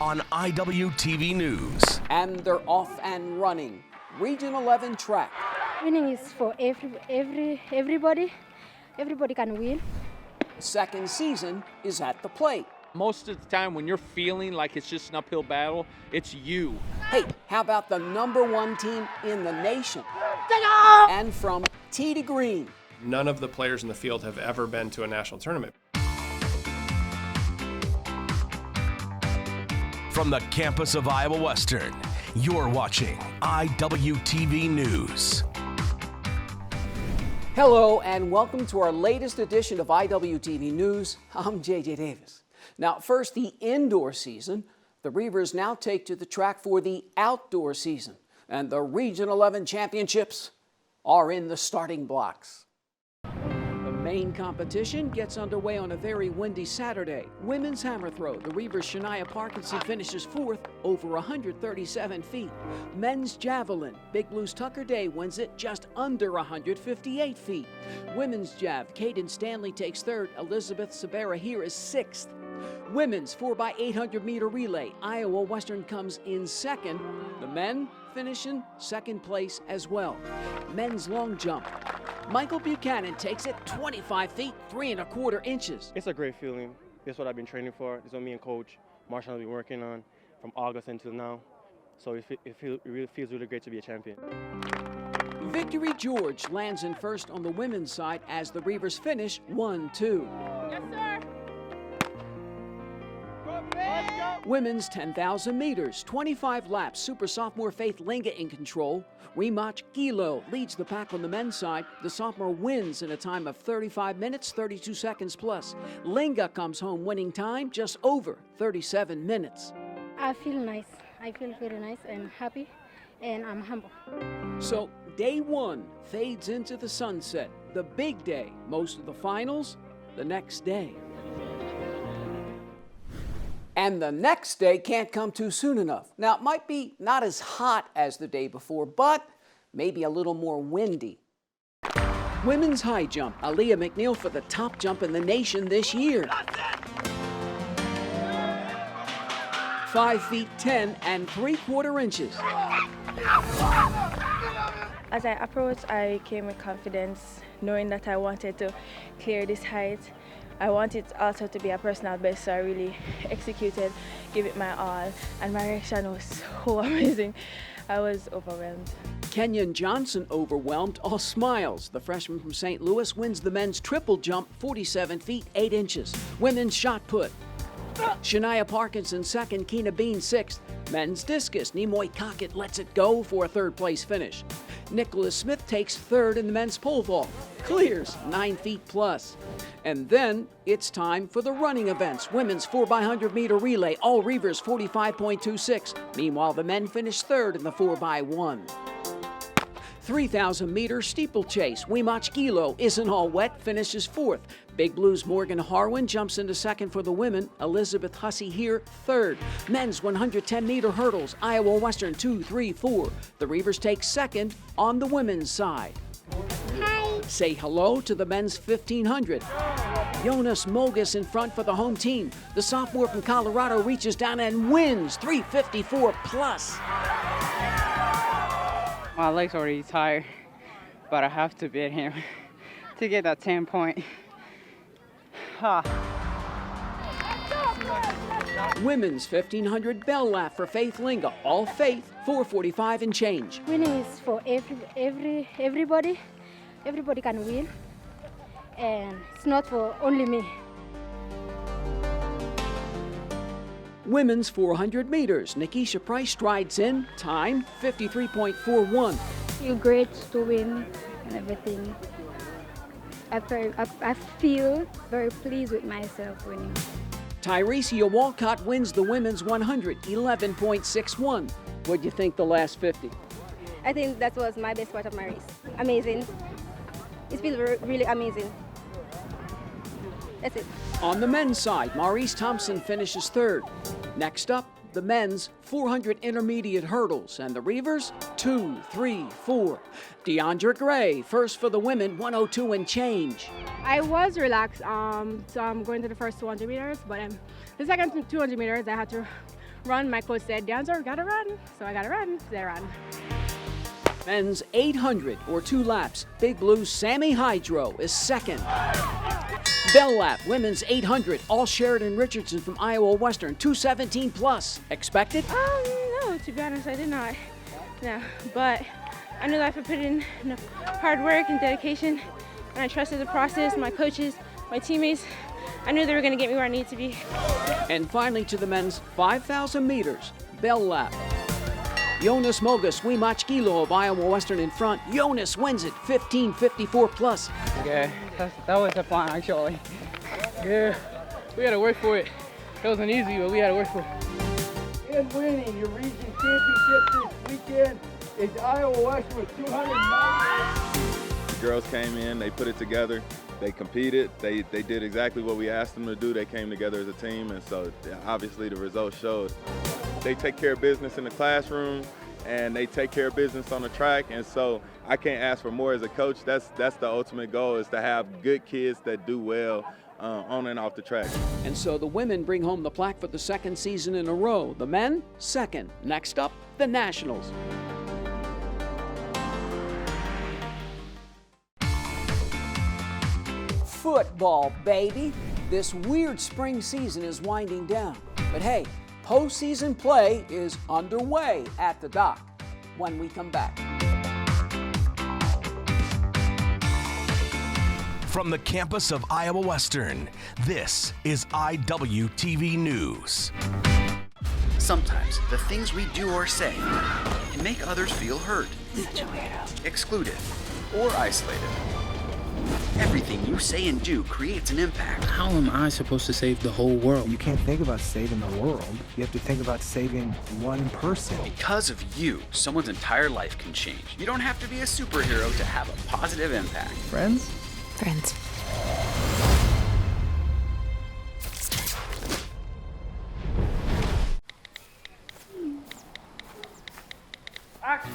on Iwtv News. And they're off and running. Region 11 track. Winning is for everybody. Everybody can win. Second season is at the plate. Most of the time when you're feeling like it's just an uphill battle, it's you. Hey, how about the #1 team in the nation? And from tee to green. None of the players in the field have ever been to a national tournament. From the campus of Iowa Western, you're watching Iwtv News. Hello and welcome to our latest edition of Iwtv News. I'm JJ Davis. Now, first, the indoor season. The Reivers now take to the track for the outdoor season. And the Region 11 championships are in the starting blocks. The main competition gets underway on a very windy Saturday. Women's hammer throw. The Reivers' Shania Parkinson finishes fourth over 137 feet. Men's javelin. Big Blues Tucker Day wins it just under 158 feet. Women's jav. Caden Stanley takes third. Elizabeth Sabera here is sixth. Women's 4x800 meter relay. Iowa Western comes in second. The men finish in second place as well. Men's long jump. Michael Buchanan takes it 25 feet, 3 1/4 inches. It's a great feeling. It's what I've been training for. It's what me and Coach Marshall have been working on from August until now. So it really feels really great to be a champion. Victory George lands in first on the women's side as the Reivers finish 1-2. Yes, sir. Women's 10,000 meters, 25 laps. Super sophomore Faith Linga in control. Remach Gilo leads the pack on the men's side. The sophomore wins in a time of 35 minutes, 32 seconds plus. Linga comes home winning time just over 37 minutes. I feel nice. I feel very nice and happy, and I'm humble. So day one fades into the sunset. The big day, most of the finals, the next day. And the next day can't come too soon enough. Now, it might be not as hot as the day before, but maybe a little more windy. Women's high jump. Aaliyah McNeil for the top jump in the nation this year. 5 feet 10 3/4 inches. As I approached, I came with confidence, knowing that I wanted to clear this height. I wanted also to be a personal best, so I really executed, gave it my all, and my reaction was so amazing. I was overwhelmed. Kenyon Johnson overwhelmed, all smiles. The freshman from St. Louis wins the men's triple jump, 47 feet 8 inches. Women's shot put. Shania Parkinson second, Keena Bean sixth. Men's discus, Nimoy Cockett lets it go for a third place finish. Nicholas Smith takes third in the men's pole vault. Clears 9 feet plus. And then it's time for the running events. Women's 4x100 meter relay, all Reivers 45.26. Meanwhile, the men finish third in the 4x1. 3,000 meter steeplechase. Wemach Gilo isn't all wet, finishes fourth. Big Blues Morgan Harwin jumps into second for the women. Elizabeth Hussey here third. Men's 110 meter hurdles. Iowa Western 2, 3, 4. The Reivers take second on the women's side. Hi. Say hello to the men's 1500. Jonas Mogus in front for the home team. The sophomore from Colorado reaches down and wins 3:54 plus. My leg's already tired, but I have to beat him to get that 10 point. Women's 1500 bell lap for Faith Linga. All Faith, 4:45 and change. Winning is for everybody. Everybody can win, and it's not for only me. Women's 400 meters. Nikisha Price strides in. Time, 53.41. Feel great to win and everything. I feel very pleased with myself winning. Tyresia Walcott wins the women's 100, 11.61. What'd you think the last 50? I think that was my best part of my race. Amazing. It feels really amazing. That's it. On the men's side, Maurice Thompson finishes third. Next up, the men's 400 intermediate hurdles, and the Reivers, 2, 3, 4. Deandra Gray, first for the women, 102 and change. I was relaxed, so I'm going to the first 200 meters, but the second 200 meters, I had to run. My coach said, "Dancer, gotta run." So I gotta run. So I ran. Men's 800 or 2 laps. Big Blue's Sammy Hydro is second. Bell lap, women's 800, all Sheridan Richardson from Iowa Western, 217 plus. Expected? No, to be honest, I did not. No, but I knew that if I put in enough hard work and dedication, and I trusted the process, my coaches, my teammates, I knew they were going to get me where I needed to be. And finally to the men's 5,000 meters, bell lap. Jonas Mogus, Wimachkilo of Iowa Western in front. Jonas wins it, 15:54 plus. Okay, that was the plan actually. Yeah, we had to work for it. It wasn't easy, but we had to work for it. And winning your region championship this weekend is Iowa Western with 290. The girls came in, they put it together, they competed, they did exactly what we asked them to do. They came together as a team, and so obviously the results showed. They take care of business in the classroom, and they take care of business on the track, and so I can't ask for more as a coach. That's the ultimate goal, is to have good kids that do well on and off the track. And so the women bring home the plaque for the second season in a row. The men, second. Next up, the Nationals. Football, baby. This weird spring season is winding down. But hey, postseason play is underway at the Dock when we come back. From the campus of Iowa Western, this is IWTV News. Sometimes the things we do or say can make others feel hurt, excluded, or isolated. Everything you say and do creates an impact. How am I supposed to save the whole world? You can't think about saving the world. You have to think about saving one person. Because of you, someone's entire life can change. You don't have to be a superhero to have a positive impact. Friends? Friends. Action!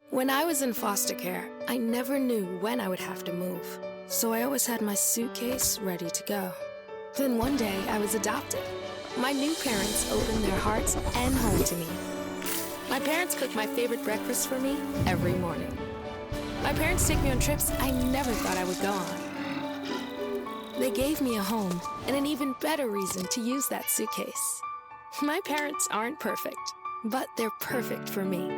When I was in foster care, I never knew when I would have to move, so I always had my suitcase ready to go. Then one day, I was adopted. My new parents opened their hearts and home to me. My parents cook my favorite breakfast for me every morning. My parents take me on trips I never thought I would go on. They gave me a home and an even better reason to use that suitcase. My parents aren't perfect, but they're perfect for me.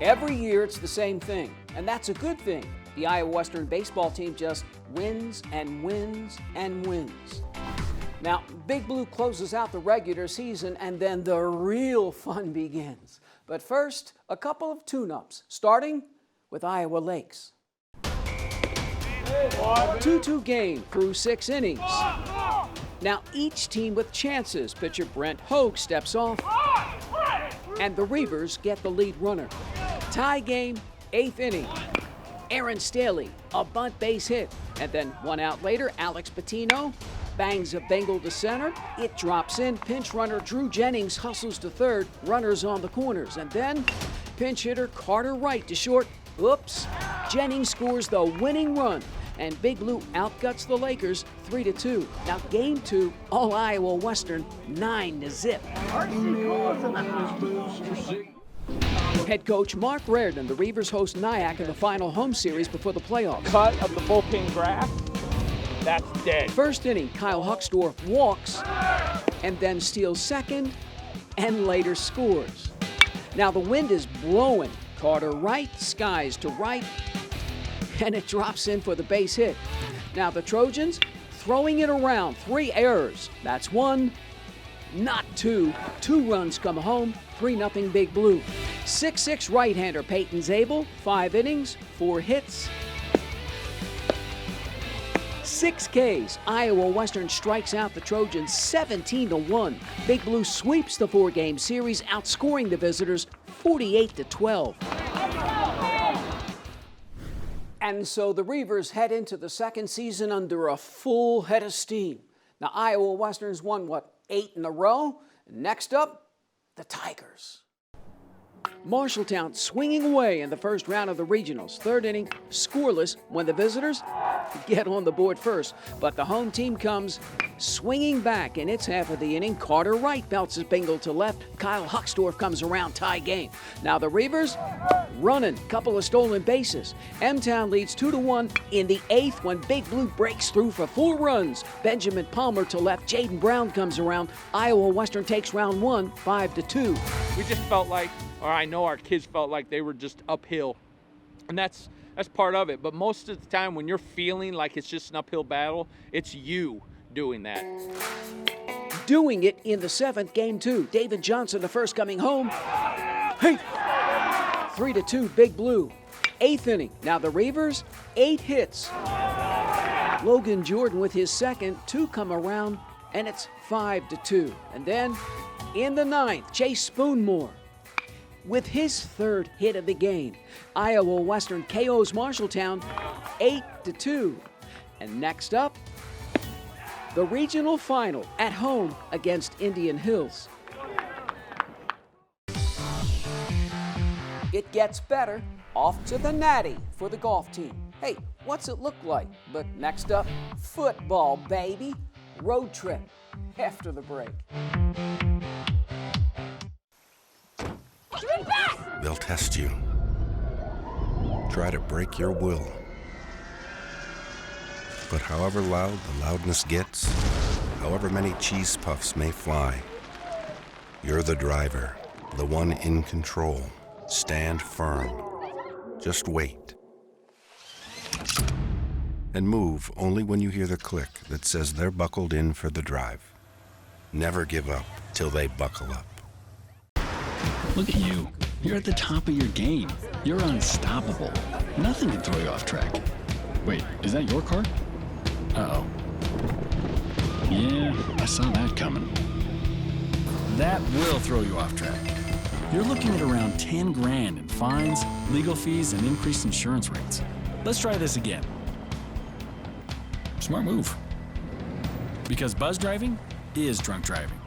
Every year it's the same thing, and that's a good thing. The Iowa Western baseball team just wins and wins and wins. Now, Big Blue closes out the regular season, and then the real fun begins. But first, a couple of tune-ups, starting with Iowa Lakes. 2-2 game through 6 innings. Now each team with chances. Pitcher Brent Hogue steps off, and the Reivers get the lead runner. Tie game, 8th inning. Aaron Staley, a bunt base hit, and then 1 out later, Alex Patino bangs a Bengal to center. It drops in. Pinch runner Drew Jennings hustles to third. Runners on the corners. And then pinch hitter Carter Wright to short. Oops. Jennings scores the winning run. And Big Blue outguts the Lakers 3-2. Now game 2, all Iowa Western 9-0. Head coach Mark Reardon, the Reivers host Nyack in the final home series before the playoffs. Cut of the bullpen grass, that's dead. First inning, Kyle Huckstorf walks and then steals second and later scores. Now the wind is blowing. Carter Wright skies to right and it drops in for the base hit. Now the Trojans throwing it around, 3 errors. That's 1, not 2. 2 runs come home, 3-0 Big Blue. 6'6" right-hander Peyton Zabel, 5 innings, 4 hits, 6 Ks. Iowa Western strikes out the Trojans 17-1. Big Blue sweeps the 4-game series, outscoring the visitors 48-12. And so the Reivers head into the second season under a full head of steam. Now Iowa Western's won, 8 in a row? Next up, the Tigers. Marshalltown swinging away in the first round of the regionals. Third inning, scoreless when the visitors get on the board first. But the home team comes swinging back in its half of the inning. Carter Wright bounces Bengal to left. Kyle Huckstorf comes around, tie game. Now the Reivers running, couple of stolen bases. M-Town leads 2-1 in the 8th when Big Blue breaks through for 4 runs. Benjamin Palmer to left. Jaden Brown comes around. Iowa Western takes round 1, 5-2. We just felt like, or I know our kids felt like they were just uphill. And that's part of it. But most of the time when you're feeling like it's just an uphill battle, it's you doing that. Doing it in the 7th, game 2. David Johnson, the first coming home. Hey! 3-2, Big Blue. 8th inning. Now the Reivers, 8 hits. Logan Jordan with his second. 2 come around, and it's 5-2. And then in the 9th, Chase Spoonmore with his 3rd hit of the game. Iowa Western KOs Marshalltown 8-2. And next up, the regional final at home against Indian Hills. It gets better. Off to the Natty for the golf team. Hey, what's it look like? But next up, football, baby. Road trip after the break. They'll test you. Try to break your will. But however loud the loudness gets, however many cheese puffs may fly, you're the driver, the one in control. Stand firm. Just wait. And move only when you hear the click that says they're buckled in for the drive. Never give up till they buckle up. Look at you. You're at the top of your game. You're unstoppable. Nothing can throw you off track. Wait, is that your car? Uh-oh. Yeah, I saw that coming. That will throw you off track. You're looking at around 10 grand in fines, legal fees, and increased insurance rates. Let's try this again. Smart move. Because buzz driving is drunk driving.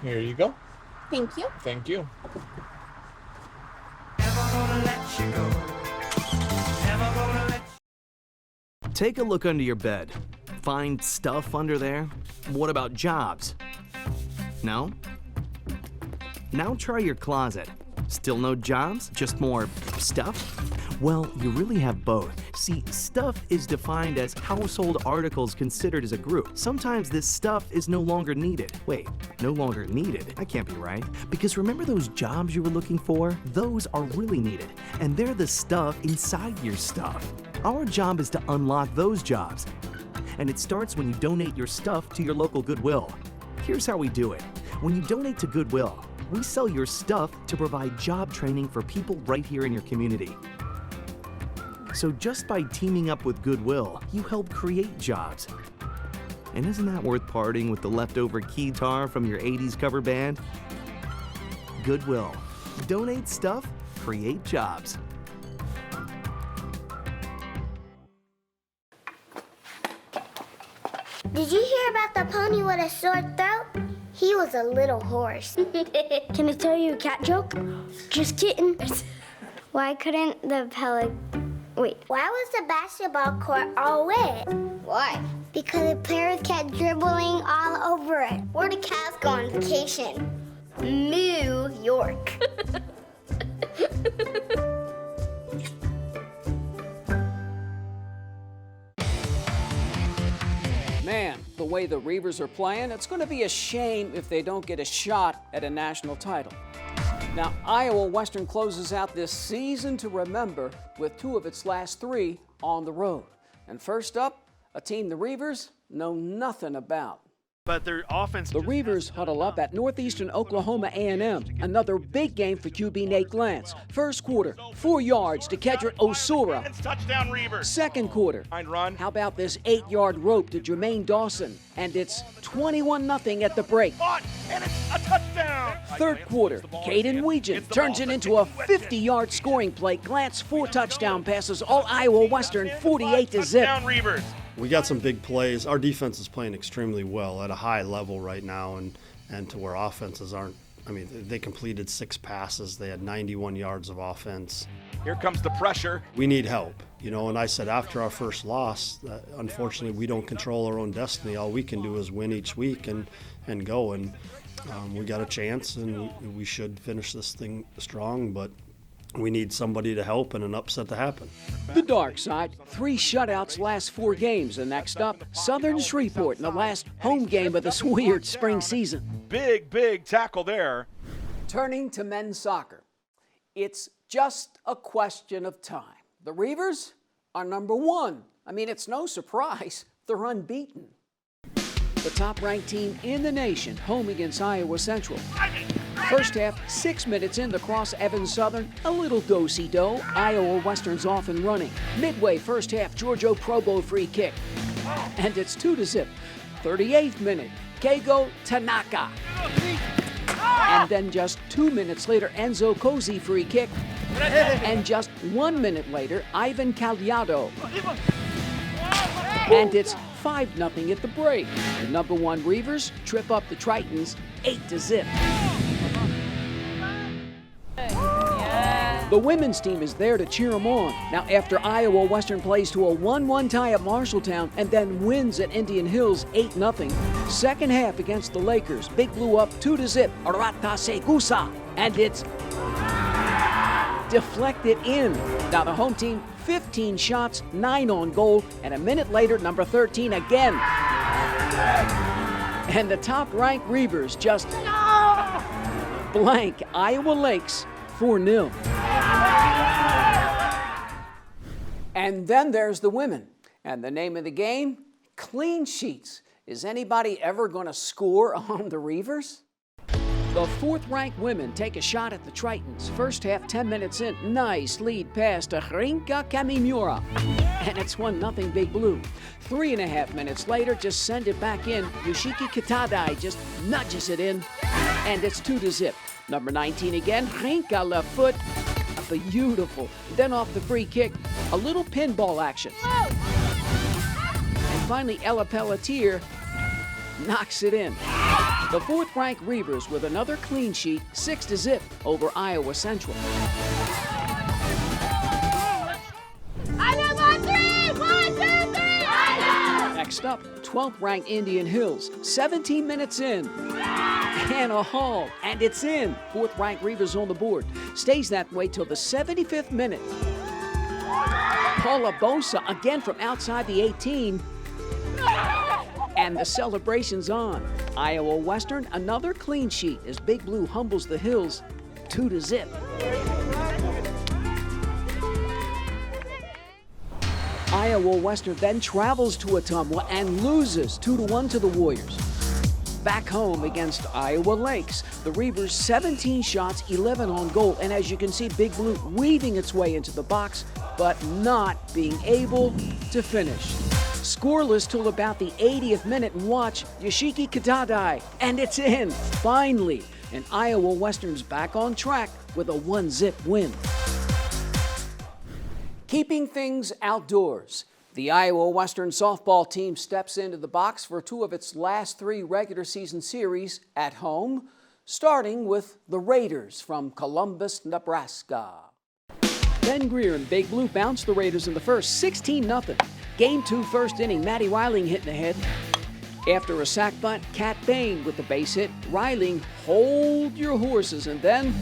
Here you go. Thank you. Thank you. Take a look under your bed. Find stuff under there? What about jobs? No? Now try your closet. Still no jobs? Just more stuff? Well, you really have both. See, stuff is defined as household articles considered as a group. Sometimes this stuff is no longer needed. Wait, no longer needed? That can't be right. Because remember those jobs you were looking for? Those are really needed. And they're the stuff inside your stuff. Our job is to unlock those jobs. And it starts when you donate your stuff to your local Goodwill. Here's how we do it. When you donate to Goodwill, we sell your stuff to provide job training for people right here in your community. So just by teaming up with Goodwill, you help create jobs. And isn't that worth parting with the leftover keytar from your 80s cover band? Goodwill. Donate stuff, create jobs. Did you hear about the pony with a sore throat? He was a little horse. Can I tell you a cat joke? Just kidding. Why couldn't the Why was the basketball court all wet? Why? Because the players kept dribbling all over it. Where did cats go on vacation? New York. Man, the way the Reivers are playing, it's going to be a shame if they don't get a shot at a national title. Now, Iowa Western closes out this season to remember with 2 of its last 3 on the road. And first up, a team the Reivers know nothing about. But their offense. The Reivers huddle up at Northeastern Oklahoma A&M. Another big game for QB Nate Glantz. First quarter, 4 yards to Kedrick Osura. Touchdown Reivers. Second quarter, how about this 8-yard rope to Jermaine Dawson? And it's 21-0 at the break. And it's a touchdown. Third quarter, Caden Weegan turns it into a 50-yard scoring play. Glantz 4 touchdown passes, all Iowa Western 48-0. Touchdown Reivers. We got some big plays. Our defense is playing extremely well at a high level right now, and to where offenses aren't. I mean, they completed 6 passes. They had 91 yards of offense. Here comes the pressure. We need help, and I said after our first loss, unfortunately, we don't control our own destiny. All we can do is win each week and go. And we got a chance, and we should finish this thing strong, but we need somebody to help and an upset to happen. The dark side, 3 shutouts last 4 games. And next up, Southern Shreveport in the last home game of this weird spring season. Big tackle there. Turning to men's soccer, it's just a question of time. The Reivers are number 1. I mean, it's no surprise. They're unbeaten. The top-ranked team in the nation, home against Iowa Central. First half, 6 minutes in, the Cross Evans Southern, a little do-si-do. Iowa Western's off and running. Midway, first half, Giorgio Probo free kick. And it's 2-0. 38th minute, Keigo Tanaka. And then just 2 minutes later, Enzo Cosi free kick. And just 1 minute later, Ivan Cagliado. And it's 5-0 at the break. The number 1 Reivers trip up the Tritons 8-0. The women's team is there to cheer them on. Now, after Iowa Western plays to a 1-1 tie at Marshalltown and then wins at Indian Hills 8-0, second half against the Lakers, Big Blue up 2-0, Arata Segusa, and it's deflected in. Now, the home team, 15 shots, 9 on goal, and a minute later, number 13 again. And the top-ranked Reivers just blank Iowa Lakes 4-0. And then there's the women. And the name of the game, clean sheets. Is anybody ever going to score on the Reivers? The 4th-ranked women take a shot at the Tritons. First half, 10 minutes in, nice lead pass to Rinka Kamimura. And it's 1-0 Big Blue. 3.5 minutes later, just send it back in. Yoshiki Kitadai just nudges it in. And it's 2-0. Number 19 again, Rinka left foot. Beautiful. Then off the free kick, a little pinball action. And finally, Ella Pelletier knocks it in. The 4th-ranked Reivers with another clean sheet, 6-0 over Iowa Central. Next up, 12th-ranked Indian Hills, 17 minutes in. Hannah Hall, and it's in. 4th-ranked Reivers on the board. Stays that way till the 75th minute. Paula Bosa again from outside the 18. And the celebration's on. Iowa Western, another clean sheet as Big Blue humbles the Hills 2-0. Iowa Western then travels to Ottumwa and loses 2-1 to the Warriors. back home against Iowa Lakes. The Reivers 17 shots, 11 on goal, and as you can see, Big Blue weaving its way into the box, but not being able to finish. Scoreless till about the 80th minute, and watch Yoshiki Kadadai, and it's in, finally. And Iowa Western's back on track with a 1-0 win. Keeping things outdoors, the Iowa Western softball team steps into the box for two of its last three regular season series at home, starting with the Raiders from Columbus, Nebraska. Ben Greer and Big Blue bounced the Raiders in the first, 16-0. Game 2, first inning, Maddie Reiling hitting ahead. After a sac bunt, Kat Bain with the base hit. Reiling, hold your horses, and then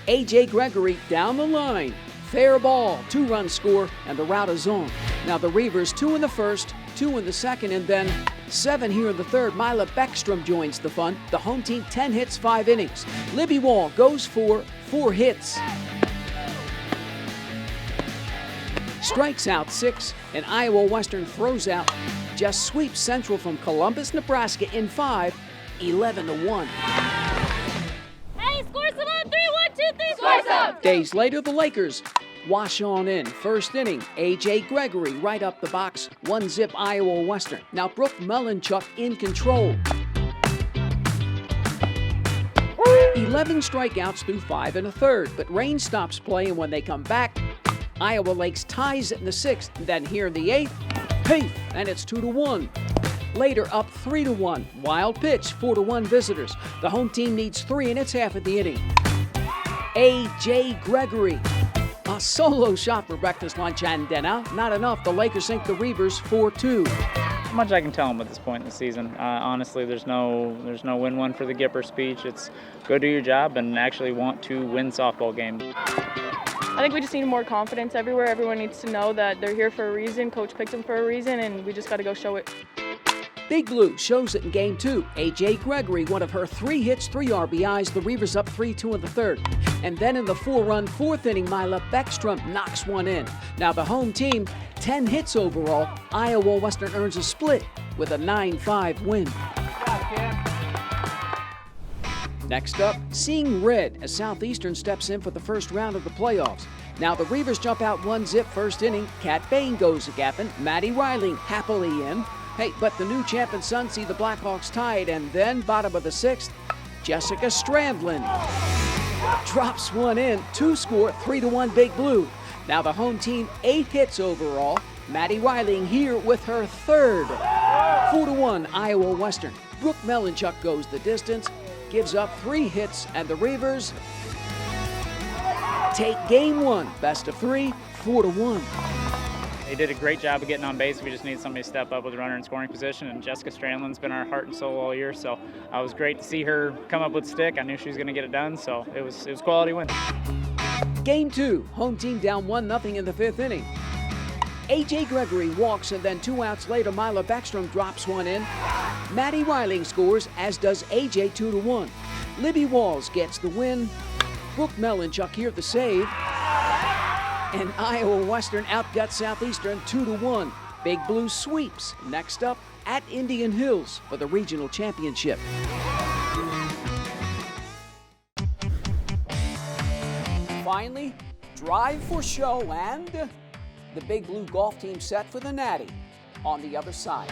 A.J. Gregory down the line. Fair ball, 2-run score, and the route is on. Now the Reivers, 2 in the first, 2 in the second, and then 7 here in the third. Mila Beckstrom joins the fun. The home team, 10 hits, 5 innings. Libby Wall goes for 4 hits. Strikes out 6, and Iowa Western throws out. Just sweeps Central from Columbus, Nebraska in 5, 11-1. Hey, score some on 3, 1, 2, 3, score some! Days later, the Lakers wash on in. First inning, A.J. Gregory right up the box, 1-0 Iowa Western. Now Brooke Melanchuk in control. 11 strikeouts through 5 1/3, but rain stops play, and when they come back, Iowa Lakes ties it in the 6th. Then here in the 8th, hey, and it's 2-1. Later up 3-1. Wild pitch, 4-1 visitors. The home team needs 3 and it's half of the inning. A.J. Gregory. A solo shot for breakfast, lunch, and dinner. Not enough. The Lakers sink the Reivers 4-2. Not much I can tell them at this point in the season. Honestly, there's no win one for the Gipper speech. It's go do your job and actually want to win softball games. I think we just need more confidence everywhere. Everyone needs to know that they're here for a reason. Coach picked them for a reason, and we just got to go show it. Big Blue shows it in Game 2. A.J. Gregory, one of her 3 hits, 3 RBIs. The Reivers up 3-2 in the third. And then in the 4-run 4th inning, Mila Beckstrom knocks one in. Now the home team, 10 hits overall. Iowa Western earns a split with a 9-5 win. Next up, seeing red as Southeastern steps in for the first round of the playoffs. Now the Reivers jump out 1-0 first inning. Kat Bain goes a-gapping. Maddie Reiling happily in. Hey, but the new champ and Suns see the Blackhawks tied, and then bottom of the 6th, Jessica Strandlin drops one in. 2 score, 3-1 Big Blue. Now the home team, 8 hits overall. Maddie Reiling here with her 3rd. 4-1 Iowa Western. Brooke Melanchuk goes the distance. Gives up 3 hits, and the Reivers take Game 1, best of 3, 4-1. They did a great job of getting on base. We just need somebody to step up with a runner in scoring position, and Jessica Strandlin's been our heart and soul all year, so it was great to see her come up with stick. I knew she was going to get it done, so it was quality win. Game 2, home team down 1-0 in the 5th inning. A.J. Gregory walks, and then 2 outs later, Mila Beckstrom drops one in. Maddie Reiling scores, as does A.J. 2-1. Libby Walls gets the win. Brooke Melanchuk here the save. And Iowa Western outguts Southeastern 2-1. Big Blue sweeps. Next up, at Indian Hills for the regional championship. Finally, drive for show, and the Big Blue golf team set for the Natty on the other side.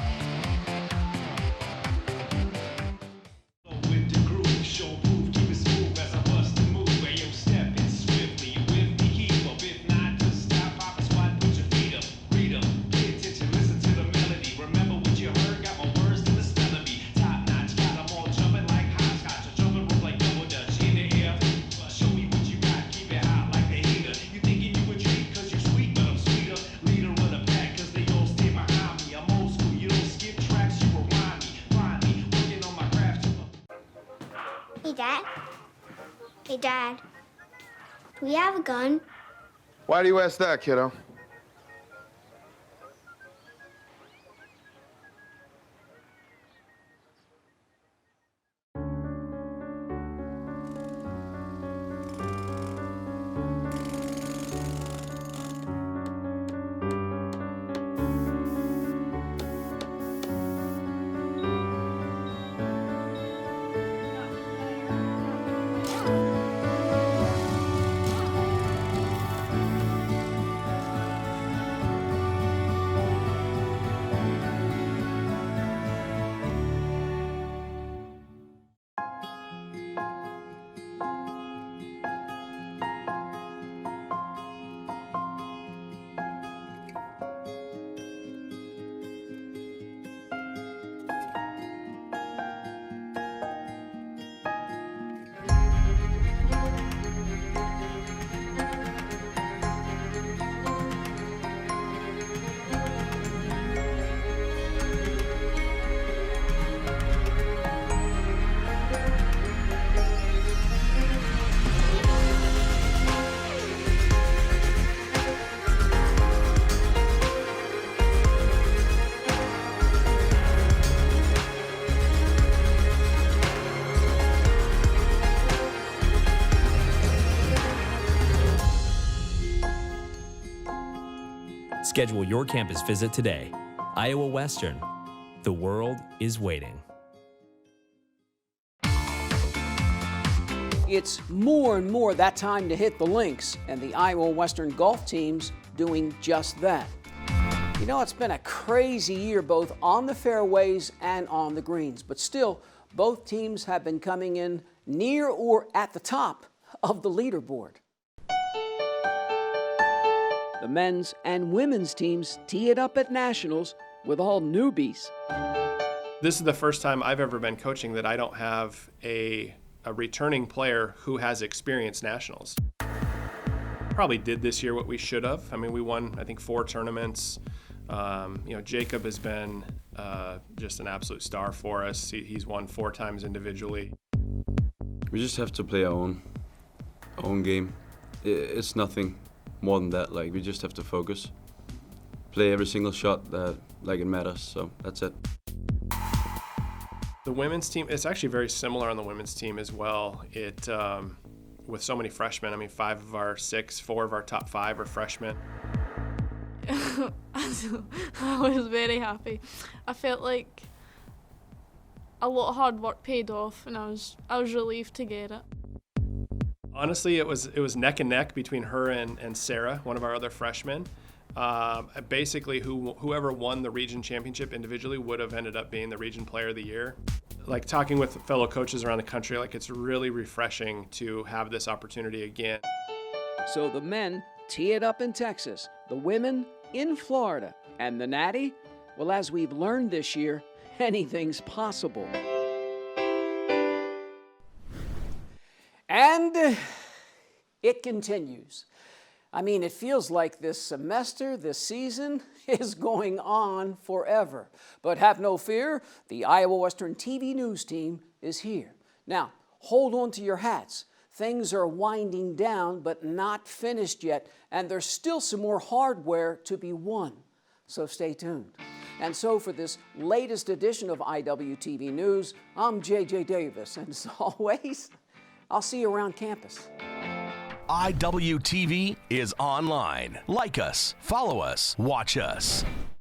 Hey, Dad. Do we have a gun? Why do you ask that, kiddo? Schedule your campus visit today. Iowa Western. The world is waiting. It's more and more that time to hit the links, and the Iowa Western golf team's doing just that. You know, it's been a crazy year both on the fairways and on the greens, but still, both teams have been coming in near or at the top of the leaderboard. The men's and women's teams tee it up at Nationals with all newbies. This is the first time I've ever been coaching that I don't have a returning player who has experienced Nationals. Probably did this year what we should have. I mean, we won, I think, 4 tournaments. Jacob has been just an absolute star for us. He's won 4 times individually. We just have to play our own game. It's nothing more than that. Like, we just have to focus, play every single shot that it matters. So that's it. The women's team, it's actually very similar on the women's team as well. It with so many freshmen. I mean, 4 of our top 5 are freshmen. I was very happy. I felt like a lot of hard work paid off, and I was relieved to get it. Honestly, it was neck and neck between her and Sarah, one of our other freshmen. Basically, whoever won the region championship individually would have ended up being the region player of the year. Like, talking with fellow coaches around the country, like, it's really refreshing to have this opportunity again. So the men tee it up in Texas, the women in Florida, and the Natty, well, as we've learned this year, anything's possible. And it continues. I mean, it feels like this semester, this season, is going on forever. But have no fear, the Iowa Western TV news team is here. Now, hold on to your hats. Things are winding down, but not finished yet, and there's still some more hardware to be won. So stay tuned. And so for this latest edition of IWTV News, I'm JJ Davis, and as always, I'll see you around campus. IWTV is online. Like us, follow us, watch us.